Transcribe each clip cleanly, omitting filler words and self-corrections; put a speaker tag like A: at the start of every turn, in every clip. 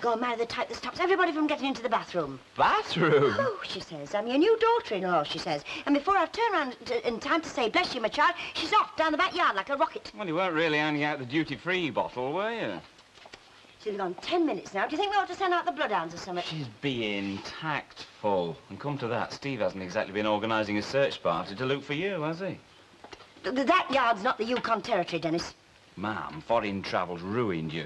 A: go and marry the type that stops everybody from getting into the bathroom.
B: Bathroom?
A: Oh, she says, I'm your new daughter-in-law, she says. And before I've turned around in time to say, bless you, my child, she's off down the backyard like a rocket.
B: Well, you weren't really handing out the duty-free bottle, were you?
A: She's gone 10 minutes now. Do you think we ought to send out the bloodhounds or something?
B: She's being tactful. And come to that, Steve hasn't exactly been organising a search party to look for you, has he?
A: That yard's not the Yukon Territory, Dennis.
B: Ma'am, foreign travel's ruined you.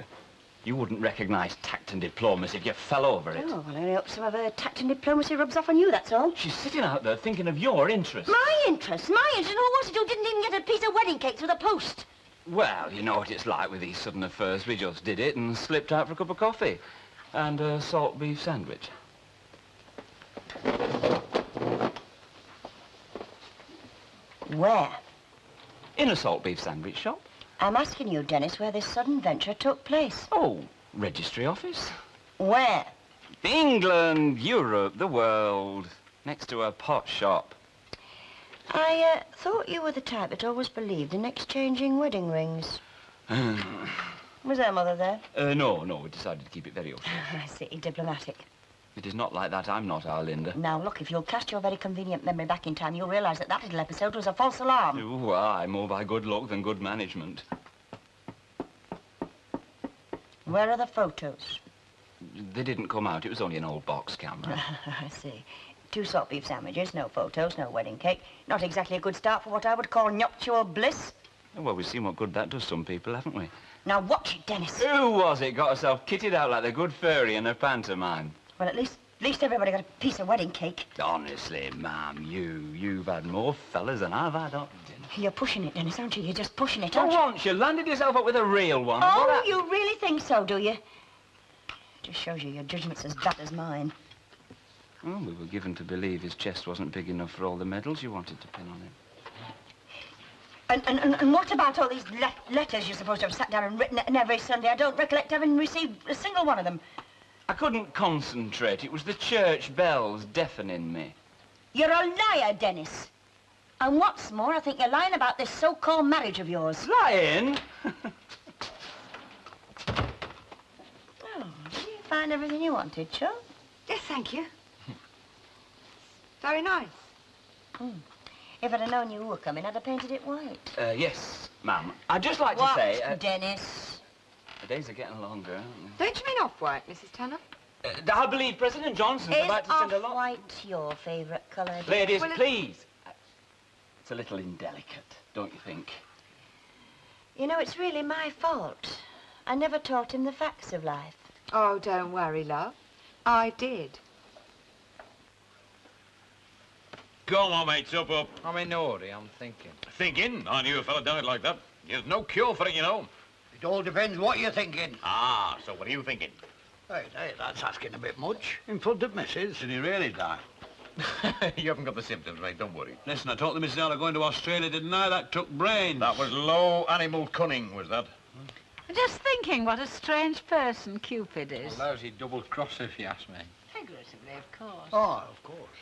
B: You wouldn't recognise tact and diplomacy if you fell over it.
A: Oh, well, I only hope some of her tact and diplomacy rubs off on you, that's all.
B: She's sitting out there thinking of your interests.
A: My interests? My interests? Who was it who didn't even get a piece of wedding cake through the post?
B: Well, you know what it's like with these sudden affairs. We just did it and slipped out for a cup of coffee. And a salt beef sandwich.
A: Where?
B: In a salt beef sandwich shop.
A: I'm asking you, Dennis, where this sudden venture took place.
B: Oh, registry office.
A: Where?
B: England, Europe, the world. Next to a pot shop.
A: I thought you were the type that always believed in exchanging wedding rings. Was her mother there?
B: No, we decided to keep it very hush.
A: I see, diplomatic.
B: It is not like that. I'm not our Linda.
A: Now, look, if you'll cast your very convenient memory back in time, you'll realise that that little episode was a false alarm.
B: Ooh, aye, more by good luck than good management.
A: Where are the photos?
B: They didn't come out. It was only an old box camera.
A: I see. 2 salt beef sandwiches, no photos, no wedding cake. Not exactly a good start for what I would call nuptial bliss.
B: Well, we've seen what good that does some people, haven't we?
A: Now, watch it, Dennis.
B: Who was it got herself kitted out like the good fairy in a pantomime?
A: Well, at least everybody got a piece of wedding cake.
B: Honestly, ma'am, you've had more fellas than I've had on dinner.
A: You're pushing it, Dennis, aren't you? You're just pushing it,
B: For
A: aren't you?
B: once, you landed yourself up with a real one.
A: Oh, you really think so, do you? Just shows you your judgment's as bad as mine.
B: Well, we were given to believe his chest wasn't big enough for all the medals you wanted to pin on him.
A: And what about all these letters you're supposed to have sat down and written every Sunday? I don't recollect having received a single one of them.
B: I couldn't concentrate. It was the church bells deafening me.
A: You're a liar, Dennis. And what's more, I think you're lying about this so-called marriage of yours.
B: Lying?
A: Oh, did you find everything you wanted, Cho?
C: Yes, thank you. Very nice.
A: If I'd have known you were coming, I'd have painted it white.
B: Yes, ma'am. I'd just like
A: What,
B: to say...
A: Dennis?
B: The days are getting longer, aren't they?
C: Don't you mean off-white, Mrs. Tanner?
B: I believe President Johnson's
A: Is
B: about to send a lot...
A: off-white your favourite colour?
B: Ladies,
C: Well,
B: please. It's a little indelicate, don't you think?
A: You know, it's really my fault. I never taught him the facts of life.
C: Oh, don't worry, love. I did.
D: Come on, mates, up.
E: I'm in no hurry, I'm thinking.
D: Thinking? I knew a fella done it like that. There's no cure for it, you know.
F: It all depends what you're thinking.
D: Ah, so what are you thinking?
F: Hey, that's asking a bit much. In front of Mrs.
D: Did he really die? You haven't got the symptoms, mate, don't worry.
G: Listen, I told the Mrs. Elder going to Australia, didn't I? That took brains.
D: That was low animal cunning, was that?
H: I'm just thinking what a strange person Cupid is.
E: A lousy double-crosser, if you ask me.
H: Figuratively, of course.
F: Oh, of course.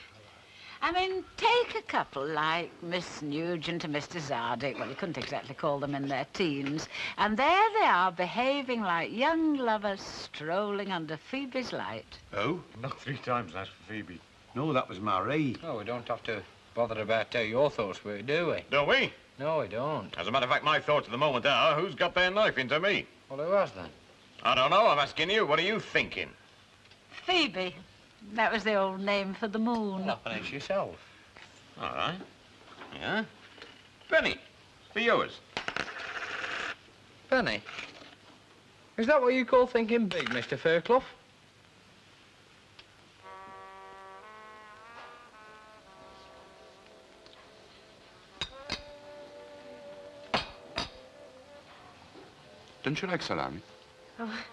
H: I mean, take a couple like Miss Nugent and Mr. Zardick. Well, you couldn't exactly call them in their teens. And there they are, behaving like young lovers strolling under Phoebe's light.
G: Oh?
D: Not 3 times that for Phoebe.
G: No, that was Marie.
E: Oh, we don't have to bother about your thoughts were, do we?
D: Don't we?
E: No, we don't.
D: As a matter of fact, my thoughts at the moment are, who's got their knife into me?
E: Well, who was then?
D: I don't know, I'm asking you. What are you thinking?
H: Phoebe. That was the old name for the moon.
E: Nothing, it's yourself.
D: All right. Yeah? Penny, for yours.
E: Penny? Is that what you call thinking big, Mr. Fairclough?
G: Don't you like salami?
C: Oh,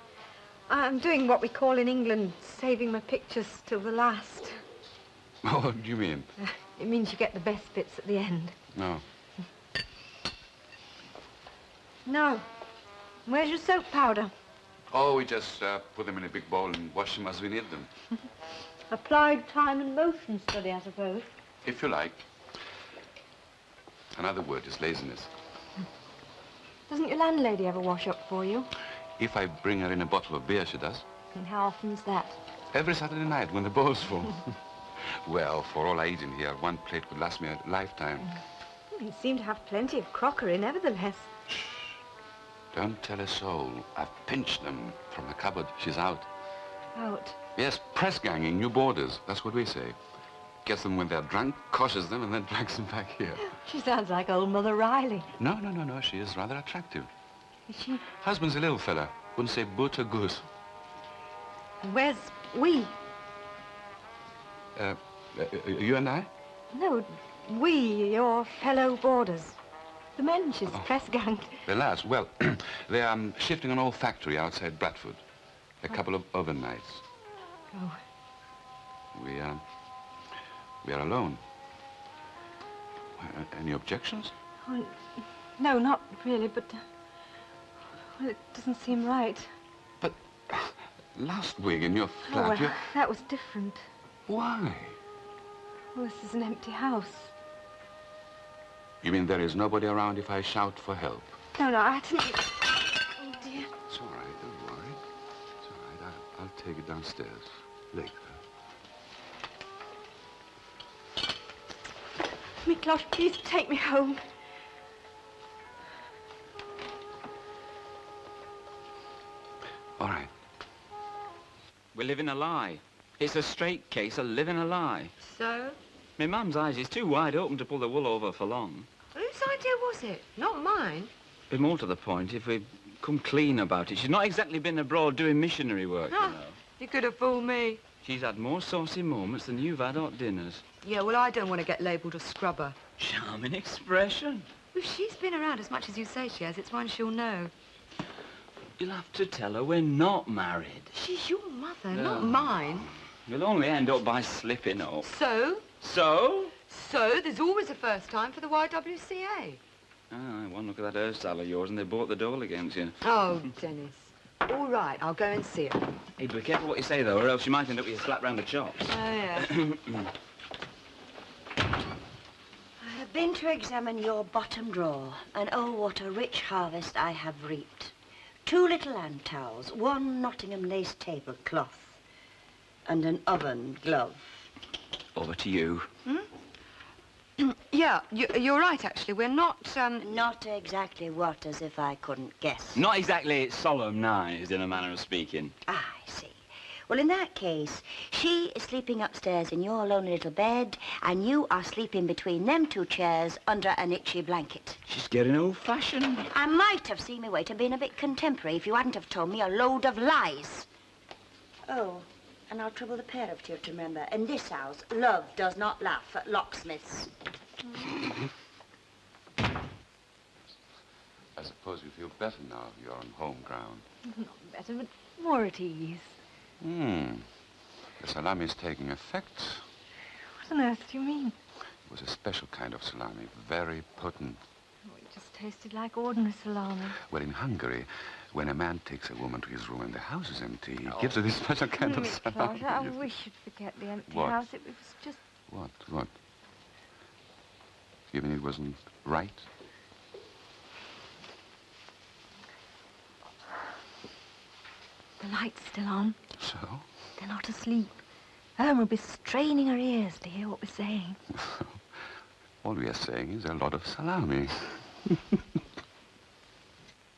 C: I'm doing what we call in England saving my pictures till the last.
G: Oh, what do you mean?
C: It means you get the best bits at the end.
G: No.
C: No. Where's your soap powder?
G: Oh, we just put them in a big bowl and wash them as we need them.
C: Applied time and motion study, I suppose.
G: If you like. Another word is laziness.
C: Doesn't your landlady ever wash up for you?
G: If I bring her in a bottle of beer, she does.
C: And how often's that?
G: Every Saturday night when the ball's full. Well, for all I eat in here, one plate would last me a lifetime.
C: You seem to have plenty of crockery, nevertheless.
G: Shh. Don't tell a soul. I've pinched them from the cupboard. She's out.
C: Out?
G: Yes, press ganging, new boarders. That's what we say. Gets them when they're drunk, coshes them, and then drags them back here.
C: She sounds like old Mother Riley.
G: No. She is rather attractive.
C: Is she?
G: Husband's a little fella. Wouldn't say boot or goose.
C: And where's we?
G: You and I?
C: No, we, your fellow boarders. The men she's press ganged.
G: The lads, well, they're shifting an old factory outside Bradford. A couple of overnights.
C: Oh.
G: We are alone. Any objections?
C: Oh, no, not really, but... well, it doesn't seem right.
G: But last week in your flat,
C: Oh, well, that was different.
G: Why?
C: Well, this is an empty house.
G: You mean there is nobody around if I shout for help?
C: No, I didn't... Oh, dear.
G: It's all right, don't worry. It's all right, I'll take it downstairs later.
C: Miklos, please take me home.
G: All right.
B: We're living a lie. It's a straight case of living a lie.
I: So?
B: My mum's eyes is too wide open to pull the wool over for long.
I: Whose idea was it? Not mine.
B: Be more to the point, if we come clean about it, she's not exactly been abroad doing missionary work, you know.
I: You could have fooled me.
B: She's had more saucy moments than you've had hot dinners.
I: Yeah, well, I don't want to get labelled a scrubber.
B: Charming expression.
I: If she's been around as much as you say she has, it's one she'll know.
B: You'll have to tell her we're not married.
I: She's your mother, not mine.
B: You'll only end up by slipping up.
I: So?
B: So?
I: So, there's always a first time for the YWCA.
B: Ah, one look at that hairstyle of yours and they bought the door against you.
I: Oh, Dennis. All right, I'll go and see her.
B: Hey, be careful what you say, though, or else you might end up with a slap round the chops.
I: Oh, yeah.
A: I have been to examine your bottom drawer, and oh, what a rich harvest I have reaped. 2 little hand towels, 1 Nottingham lace tablecloth, and an oven glove.
B: Over to you.
I: Yeah, you're right, actually. We're not,
A: Not exactly what, as if I couldn't guess.
B: Not exactly solemnised, in a manner of speaking.
A: Ah, I see. Well, in that case, she is sleeping upstairs in your lonely little bed, and you are sleeping between them 2 chairs under an itchy blanket.
B: She's getting old-fashioned.
A: I might have seen my way to being a bit contemporary if you hadn't have told me a load of lies. Oh, and I'll trouble the pair of you to remember, in this house, love does not laugh at locksmiths.
G: I suppose you feel better now you're on home ground.
C: Not better, but more at ease.
G: The salami's taking effect.
C: What on earth do you mean?
G: It was a special kind of salami, very potent.
C: Oh, it just tasted like ordinary salami.
G: Well, in Hungary, when a man takes a woman to his room and the house is empty, he gives her this special kind of salami.
C: I wish you'd forget the empty
G: What?
C: house. It was just...
G: What? You mean it wasn't right?
C: The light's still on.
G: So?
C: They're not asleep. Irma will be straining her ears to hear what we're saying.
G: All we are saying is a lot of salami.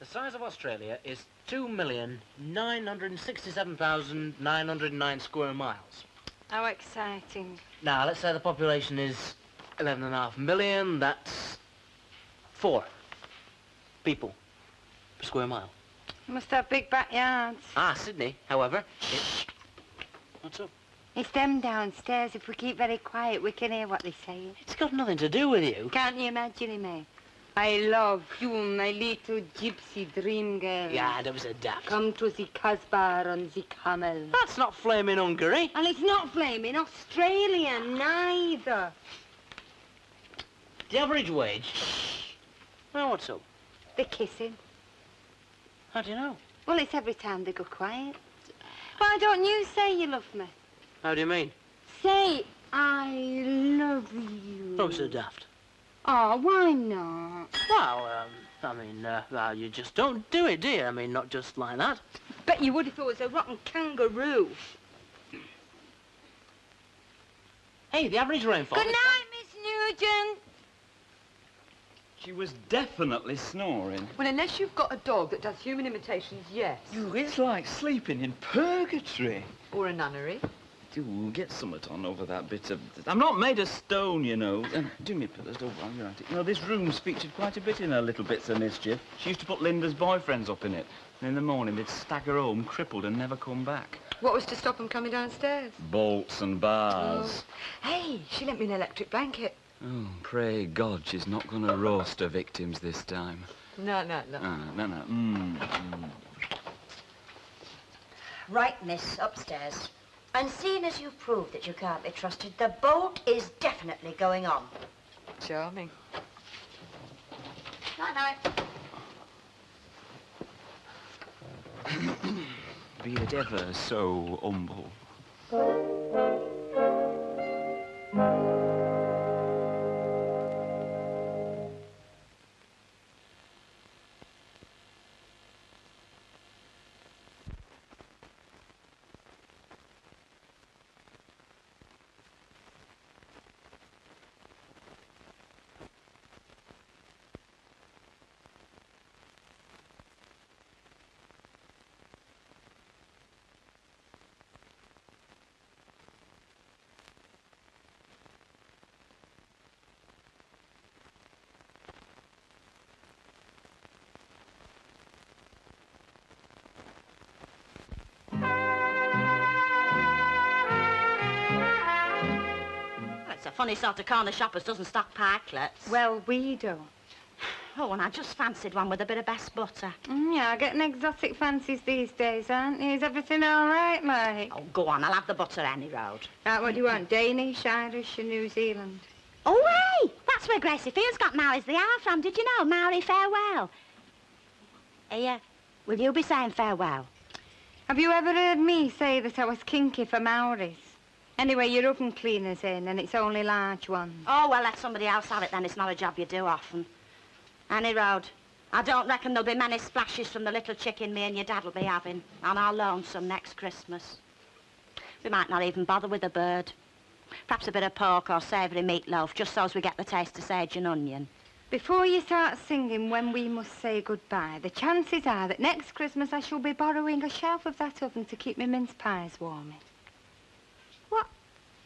J: The size of Australia is 2,967,909 square miles.
C: How exciting.
J: Now, let's say the population is 11.5 million. That's 4 people per square mile.
K: You must have big backyards.
J: Ah, Sydney, however, What's up?
K: It's them downstairs. If we keep very quiet, we can hear what they're saying.
J: It's got nothing to do with you.
K: Can't you imagine me? I love you, my little gypsy dream girl.
J: Yeah, that was a daft.
K: Come to the Kasbah on the camel.
J: That's not flaming Hungary.
K: And it's not flaming Australia, neither.
J: The average wage. Well, what's up?
K: They're kissing.
J: How do you know?
K: Well, it's every time they go quiet. Why don't you say you love me?
J: How do you mean?
K: Say, I love you.
J: Oh, so daft.
K: Oh, why not?
J: Well, I mean, well, you just don't do it, do you? I mean, not just like that.
K: Bet you would if it was a rotten kangaroo.
J: Hey, the average rainfall...
K: Good night, Miss Nugent.
B: She was definitely snoring.
I: Well, unless you've got a dog that does human imitations, yes.
B: Oh, it's like sleeping in purgatory.
I: Or a nunnery.
B: Do get something on over that bit of... I'm not made of stone, you know. Do me pillars, don't while you're at it. You know, this room's featured quite a bit in her little bits of mischief. She used to put Linda's boyfriends up in it. And in the morning, they'd stagger home, crippled, and never come back.
I: What was to stop them coming downstairs?
B: Bolts and bars.
I: Oh. Hey, she lent me an electric blanket.
B: Oh, pray God she's not going to roast her victims this time.
I: No.
B: No.
A: Right, miss, upstairs. And seeing as you've proved that you can't be trusted, the boat is definitely going on.
I: Charming.
A: Night-night.
B: Be it ever so humble.
L: It's a funny sort of corner shop as doesn't stock pikelets.
C: Well, we do.
L: Oh, and I just fancied one with a bit of best butter.
C: Yeah, getting exotic fancies these days, aren't you? Is everything all right, like?
L: Oh, go on, I'll have the butter any road.
C: Right, what do you want? Danish, Irish, or New Zealand?
L: Oh, hey! That's where Gracie Fields got Maoris the hour from. Did you know? Maori farewell. Here, will you be saying farewell?
C: Have you ever heard me say that I was kinky for Maoris? Anyway, your oven cleaner's in, and it's only large ones.
L: Oh, well, let somebody else have it then. It's not a job you do often. Any road. I don't reckon there'll be many splashes from the little chicken me and your dad'll be having on our lonesome next Christmas. We might not even bother with a bird. Perhaps a bit of pork or savoury meatloaf, just so as we get the taste of sage and onion.
C: Before you start singing When We Must Say Goodbye, the chances are that next Christmas I shall be borrowing a shelf of that oven to keep my mince pies warming.
L: What?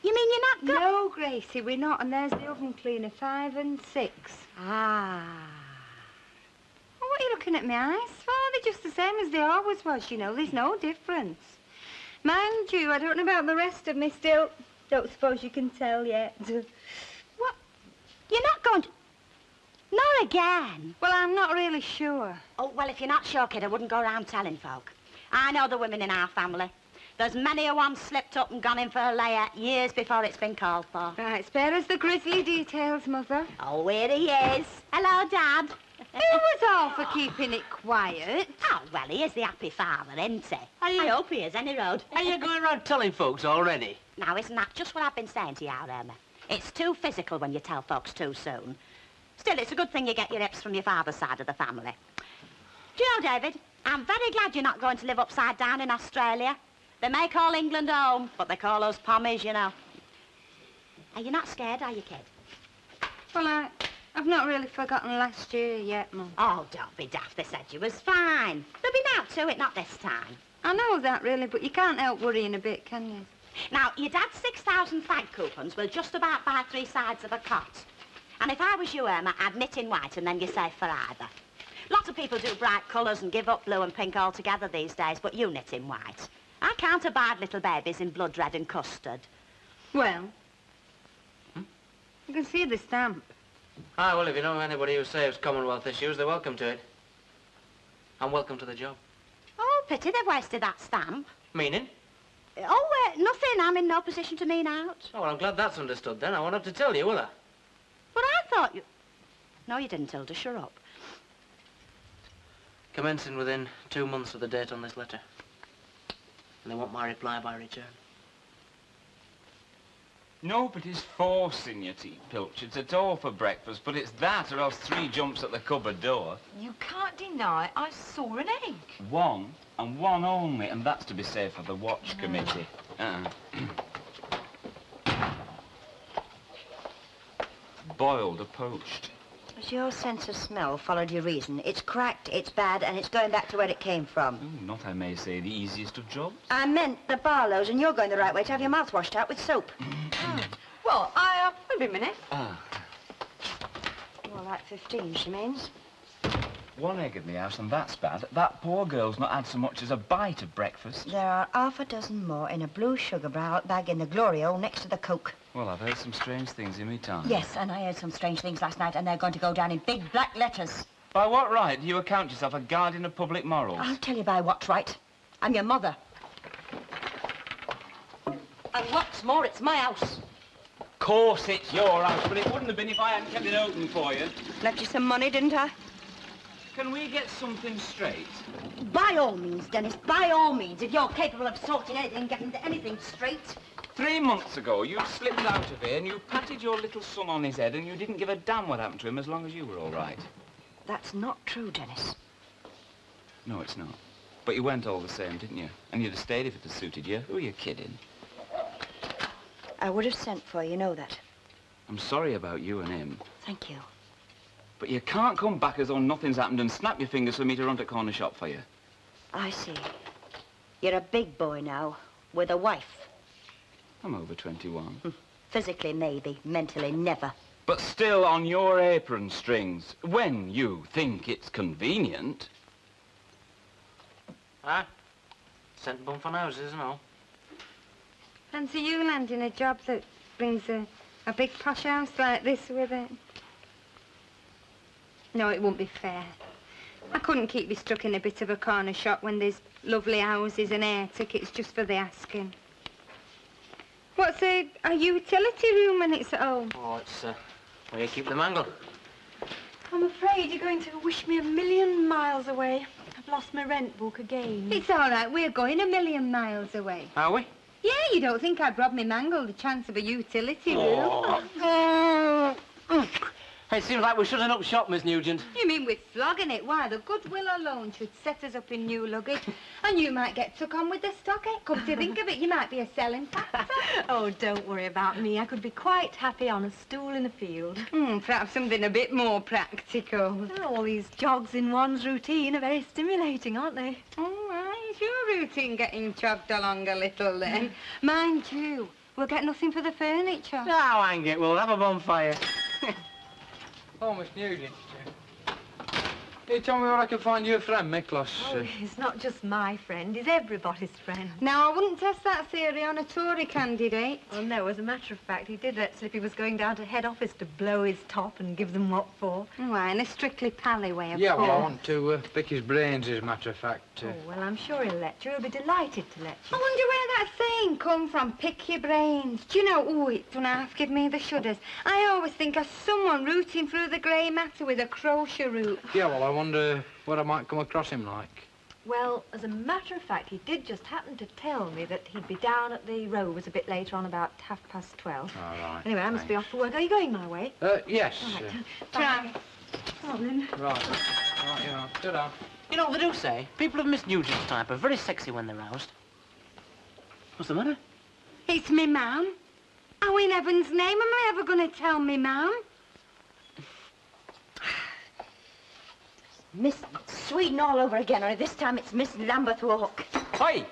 L: You mean you're not
C: No, Gracie, we're not, and there's the oven cleaner, 5 and 6.
L: Ah.
C: Well, what are you looking at my eyes for? They're just the same as they always was, you know. There's no difference. Mind you, I don't know about the rest of me still. Don't suppose you can tell yet.
L: What? You're not going to... Not again.
C: Well, I'm not really sure.
L: Oh, well, if you're not sure, kid, I wouldn't go around telling folk. I know the women in our family. There's many a one slipped up and gone in for a layout years before it's been called for.
C: Right, spare us the grisly details, Mother.
L: Oh, here he is. Hello, Dad.
C: Who was all for keeping it quiet?
L: Oh, well, he is the happy father, isn't he? I hope he is, any road.
J: Are you going around telling folks already?
L: Now, isn't that just what I've been saying to you, Irma? It's too physical when you tell folks too soon. Still, it's a good thing you get your hips from your father's side of the family. Do you know, David, I'm very glad you're not going to live upside down in Australia. They may call England home, but they call us pommies, you know. Are you not scared, are you, kid?
C: Well, I've not really forgotten last year yet, Mum.
L: Oh, don't be daft. They said you was fine. There'll be now to it, not this time.
C: I know that, really, but you can't help worrying a bit, can you?
L: Now, your dad's 6,000 fag coupons will just about buy 3 sides of a cot. And if I was you, Irma, I'd knit in white and then you're safe for either. Lots of people do bright colours and give up blue and pink altogether these days, but you knit in white. I can't abide little babies in blood red and custard.
C: Well, you can see the stamp.
J: Ah, well, if you know anybody who saves Commonwealth issues, they're welcome to it. And welcome to the job.
L: Oh, pity they've wasted that stamp.
J: Meaning?
L: Oh, nothing. I'm in no position to mean out.
J: Oh, well, I'm glad that's understood then. I won't have to tell you, will I?
L: But I thought you... No, you didn't, Hilda. Shut up.
J: Commencing within 2 months of the date on this letter. And they want my reply by return.
B: Nobody's forcing you to eat pilchards at all for breakfast, but it's that or else 3 jumps at the cupboard door.
I: You can't deny I saw an egg.
B: 1, and 1 only, and that's to be safe for the watch committee. Boiled or poached?
A: Has your sense of smell followed your reason? It's cracked, it's bad, and it's going back to where it came from.
B: Ooh, not, I may say, the easiest of jobs.
A: I meant the Barlows, and you're going the right way to have your mouth washed out with soap.
I: Well, wait a minute.
A: More like 15, she means.
B: 1 egg in the house, and that's bad. That poor girl's not had so much as a bite of breakfast.
A: There are half a dozen more in a blue sugar bag in the glory hole next to the Coke.
B: Well, I've heard some strange things in me time.
A: Yes, and I heard some strange things last night, and they're going to go down in big black letters.
B: By what right do you account yourself a guardian of public morals?
A: I'll tell you by what right. I'm your mother. And what's more, it's my house.
B: Of course it's your house, but it wouldn't have been if I hadn't kept it open for you.
A: Left you some money, didn't I?
B: Can we get something straight?
A: By all means, Dennis, by all means. If you're capable of sorting anything, getting anything straight.
B: 3 months ago, you slipped out of here and you patted your little son on his head and you didn't give a damn what happened to him as long as you were all right.
A: That's not true, Dennis.
B: No, it's not. But you went all the same, didn't you? And you'd have stayed if it had suited you. Who are you kidding?
A: I would have sent for you, you know that.
B: I'm sorry about you and him.
A: Thank you.
B: But you can't come back as though nothing's happened and snap your fingers for me to run to corner shop for you.
A: I see. You're a big boy now, with a wife.
B: I'm over 21.
A: Physically, maybe. Mentally, never.
B: But still on your apron strings, when you think it's convenient.
J: Sent bum for houses and all.
C: Fancy you landing a job that brings a big posh house like this with it. No, it won't be fair. I couldn't keep you stuck in a bit of a corner shop when there's lovely houses and air tickets just for the asking. What's a utility room when it's at home?
J: Oh, it's where you keep the mangle.
I: I'm afraid you're going to wish me 1,000,000 miles away. I've lost my rent book again.
C: It's all right. We're going 1,000,000 miles away.
J: Are we?
C: Yeah, you don't think I'd rob me mangle the chance of a utility room?
J: Oh. It seems like we're shutting up shop, Miss Nugent.
C: You mean we're flogging it? Why, the goodwill alone should set us up in new luggage. And you might get took on with the stock, eh? Come to think of it, you might be a selling factor.
I: Oh, don't worry about me. I could be quite happy on a stool in a field.
C: Perhaps something a bit more practical.
I: All these jogs in one's routine are very stimulating, aren't they?
C: Oh, right. Is your routine getting jogged along a little then? Mind you, we'll get nothing for the furniture.
J: Now, hang it, we'll have a bonfire.
E: Oh, Miss Nugent. Can you tell me where I can find your friend, Miklos?
I: Oh, he's not just my friend, he's everybody's friend.
C: Now, I wouldn't test that theory on a Tory candidate.
I: Well, no, as a matter of fact, he did let slip he was going down to head office to blow his top and give them what for.
C: Why, in a strictly pally way, of
E: Yeah,
C: course.
E: well, I want to pick his brains, as a matter of fact.
I: Oh, well, I'm sure he'll let you. He'll be delighted to let you.
C: I wonder where that saying come from, pick your brains. Do you know, it don't half give me the shudders. I always think of someone rooting through the grey matter with a crochet root.
E: Yeah, well, I wonder what I might come across him like.
I: Well, as a matter of fact, he did just happen to tell me that he'd be down at the Rovers a bit later on, about 12:30.
E: All right.
I: Anyway, I must be off for work. Are you going my way?
E: Yes.
I: All right. Bye. Come on, then.
E: Right. Right, yeah. Ta-da.
J: You know, they do say people of Miss Nugent's type are very sexy when they're roused. What's the matter?
C: It's me, ma'am. How in heaven's name am I ever going to tell me, ma'am?
A: Miss Sweden all over again, only this time it's Miss Lambeth Walk.
J: Hi!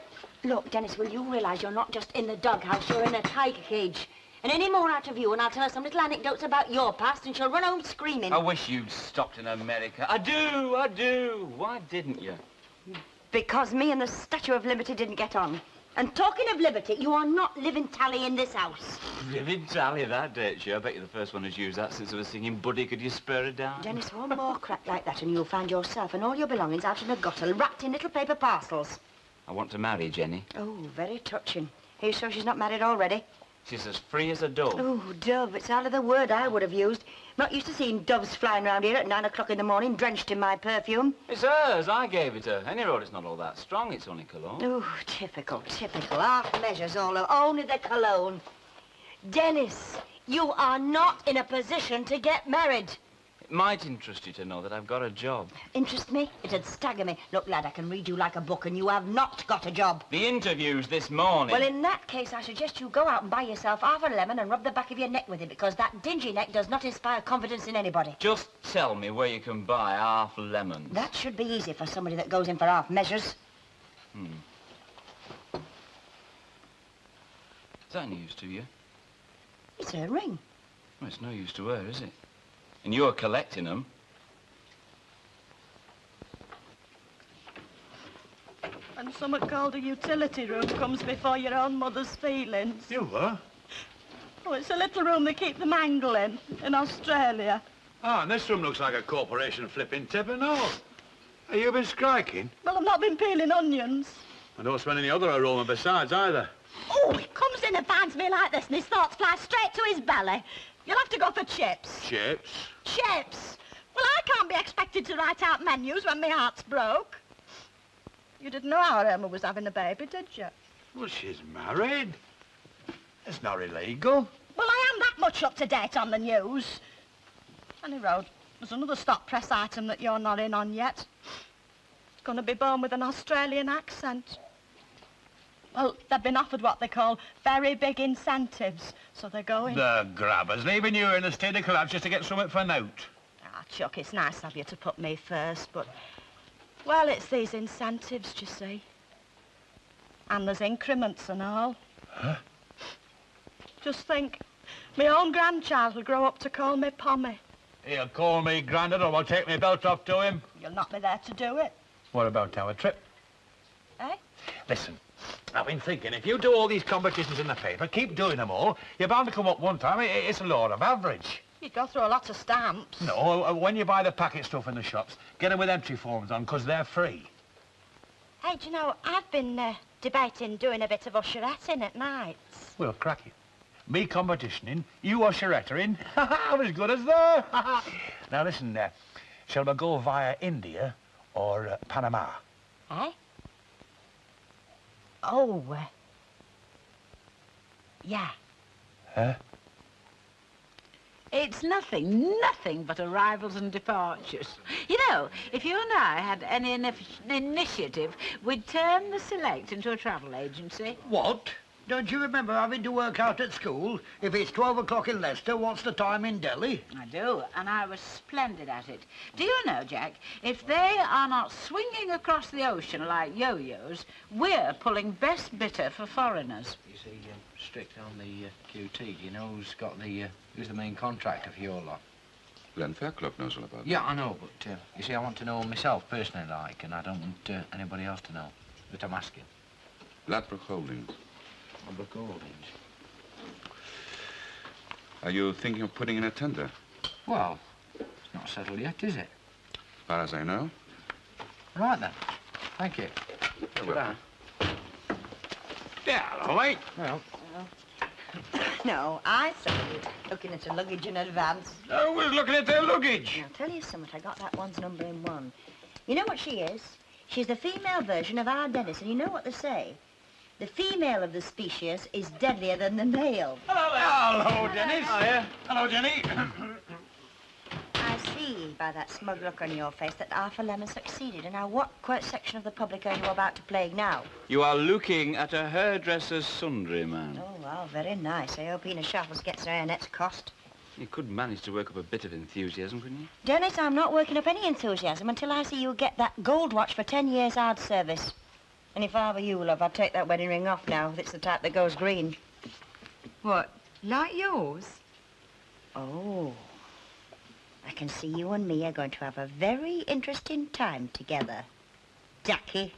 A: Look, Dennis, will you realise you're not just in the doghouse, you're in a tiger cage. And any more out of you, and I'll tell her some little anecdotes about your past, and she'll run home screaming.
B: I wish you'd stopped in America. I do. Why didn't you?
A: Because me and the Statue of Liberty didn't get on. And talking of liberty, you are not living tally in this house.
B: Living tally, that date, you. I bet you're the first one who's used that since I was singing Buddy, Could You Spare a Dime?
A: Dennis, one more crack like that and you'll find yourself and all your belongings out in a gutter, wrapped in little paper parcels.
B: I want to marry Jenny.
A: Oh, very touching. Are you sure she's not married already?
B: She's as free as a dove.
A: Oh, dove. It's hardly the word I would have used. Not used to seeing doves flying round here at 9 o'clock in the morning, drenched in my perfume.
B: It's hers. I gave it her. Any road, it's not all that strong. It's only cologne.
A: Oh, typical. Half measures all over. Only the cologne. Dennis, you are not in a position to get married.
B: It might interest you to know that I've got a job.
A: Interest me? It'd stagger me. Look, lad, I can read you like a book, and you have not got a job.
B: The interview's this morning.
A: Well, in that case, I suggest you go out and buy yourself half a lemon and rub the back of your neck with it, because that dingy neck does not inspire confidence in anybody.
B: Just tell me where you can buy half lemons.
A: That should be easy for somebody that goes in for half measures.
B: Is that news to you?
A: It's a ring.
B: Well, it's no use to her, is it? And you're collecting them.
M: And something called a utility room comes before your own mother's feelings.
F: You were?
M: Oh, it's a little room they keep the mangle in Australia.
F: Ah, and this room looks like a corporation flipping tip and all. Have you been striking?
M: Well, I've not been peeling onions.
F: I don't smell any other aroma besides either.
M: Oh, he comes in and finds me like this and his thoughts fly straight to his belly. You'll have to go for chips.
F: Chips?
M: Chips? Well, I can't be expected to write out menus when my heart's broke. You didn't know our Irma was having a baby, did you?
F: Well, she's married. It's not illegal.
M: Well, I am that much up to date on the news. Any road, there's another stop press item that you're not in on yet. It's going to be born with an Australian accent. Well, they've been offered what they call very big incentives, so they're going.
F: The grabbers, leaving you in a state of collapse just to get something for note.
M: Ah, Chuck, it's nice of you to put me first, but... Well, it's these incentives, do you see? And there's increments and all.
F: Huh?
M: Just think, my own grandchild will grow up to call me Pommy.
F: He'll call me Grandad or I'll take my belt off to him.
M: You'll not be there to do it.
F: What about our trip?
M: Eh?
F: Listen, I've been thinking, if you do all these competitions in the paper, keep doing them all, you're bound to come up one time. It's a law of average.
M: You'd go through a lot of stamps.
F: No, when you buy the packet stuff in the shops, get them with entry forms on, because they're free.
M: Hey, do you know, I've been debating doing a bit of usheretting at nights.
F: Well, crack it. Me competitioning, you usherettering. I'm as good as there. Now, listen, shall we go via India or Panama?
M: Eh? Oh, yeah.
F: Huh?
H: It's nothing but arrivals and departures. You know, if you and I had any initiative, we'd turn the Select into a travel agency.
F: What?
N: Don't you remember having to work out at school? If it's 12 o'clock in Leicester, what's the time in Delhi?
H: I do, and I was splendid at it. Do you know, Jack, if they are not swinging across the ocean like yo-yos, we're pulling best bitter for foreigners.
E: You see, strict on the QT. You know who's the main contractor for your lot?
G: Glenn Fairclough knows all about that.
E: Yeah, I know, but you see, I want to know myself personally, like, and I don't want anybody else to know. But I'm asking.
G: Ladbroke Holdings.
E: Ladbroke Holdings.
G: Are you thinking of putting in a tender?
E: Well, it's not settled yet, is it?
G: As far as I know.
E: Right then. Thank you.
G: You're welcome.
F: Yeah, all right.
E: Well.
A: No, I settled. Looking at her luggage in advance.
F: I was looking at their luggage.
A: Now, I'll tell you something. I got that one's number in one. You know what she is? She's the female version of our Dennis, and you know what they say? The female of the species is deadlier than the male.
F: Hello, Dennis. Hiya. Hello, Jenny.
A: I see by that smug look on your face that Arthur Lemon succeeded. And now what quote section of the public are you about to plague now?
B: You are looking at a hairdresser's sundry, man.
A: Oh, well, very nice. I hope Ina Sharples gets her hair next cost.
B: You could manage to work up a bit of enthusiasm, couldn't you?
A: Dennis, I'm not working up any enthusiasm until I see you get that gold watch for 10 years hard service. And if I were you, love, I'd take that wedding ring off now, if it's the type that goes green.
I: What, like yours?
A: Oh. I can see you and me are going to have a very interesting time together. Jackie.